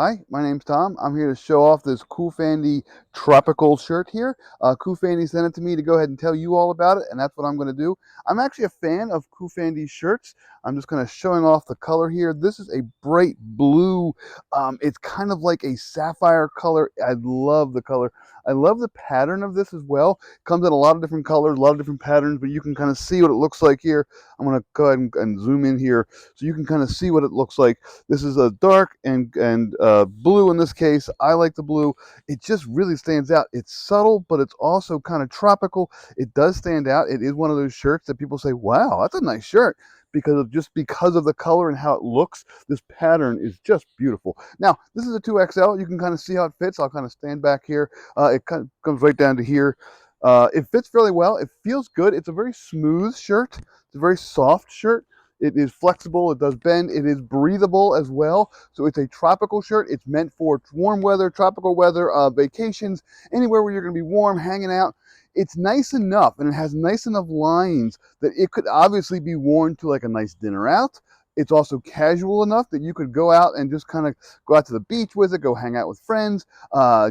Hi, my name's Tom. I'm here to show off this COOFANDY tropical shirt here. COOFANDY sent it to me to go ahead and tell you all about it, and that's what I'm going to do. I'm actually a fan of COOFANDY shirts. I'm just kind of showing off the color here. This is a bright blue. It's kind of like a sapphire color. I love the color. I love the pattern of this as well. It comes in a lot of different colors, a lot of different patterns, but you can kind of see what it looks like here. I'm going to go ahead and zoom in here so you can kind of see what it looks like. This is a dark and blue in this case. I like the blue. It just really stands out. It's subtle, but it's also kind of tropical. It does stand out. It is one of those shirts that people say, wow, that's a nice shirt. Because of the color and how it looks, this pattern is just beautiful. Now, this is a 2XL. You can kind of see how it fits. I'll kind of stand back here. It kind of comes right down to here. It fits fairly well. It feels good. It's a very smooth shirt. It's a very soft shirt. It is flexible, it does bend, it is breathable as well. So it's a tropical shirt. It's meant for warm weather, tropical weather, vacations, anywhere where you're gonna be warm, hanging out. It's nice enough, and it has nice enough lines that it could obviously be worn to like a nice dinner out. It's also casual enough that you could go out and just kind of go out to the beach with it, go hang out with friends,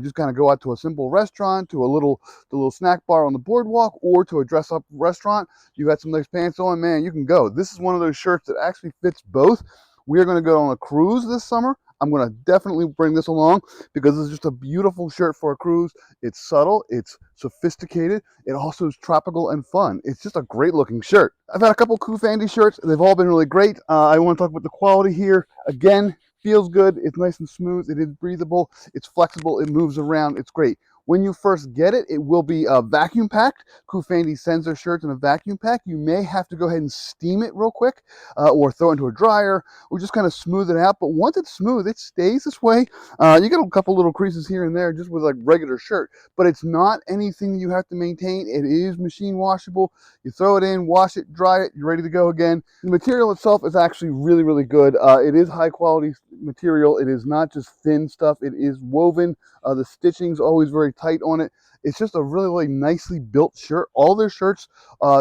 just kind of go out to a simple restaurant, to the little snack bar on the boardwalk, or to a dress-up restaurant. You got some nice pants on, man, you can go. This is one of those shirts that actually fits both. We are going to go on a cruise this summer. I'm going to definitely bring this along because this is just a beautiful shirt for a cruise. It's subtle, it's sophisticated, it also is tropical and fun. It's just a great looking shirt. I've had a couple COOFANDY shirts. They've all been really great. I want to talk about the quality here. Again, feels good. It's nice and smooth. It is breathable. It's flexible. It moves around. It's great. When you first get it, it will be vacuum packed. COOFANDY sends their shirts in a vacuum pack. You may have to go ahead and steam it real quick or throw it into a dryer or just kind of smooth it out. But once it's smooth, it stays this way. You get a couple little creases here and there just with like regular shirt, but it's not anything you have to maintain. It is machine washable. You throw it in, wash it, dry it, you're ready to go again. The material itself is actually really, really good. It is high quality material. It is not just thin stuff. It is woven. The stitching's always very tight on it. It's just a really, really nicely built shirt. All their shirts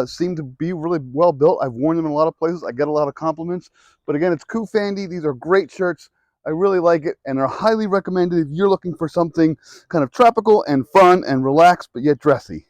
seem to be really well built. I've worn them in a lot of places. I get a lot of compliments. But again, it's COOFANDY. These are great shirts. I really like it, and are highly recommended if you're looking for something kind of tropical and fun and relaxed, but yet dressy.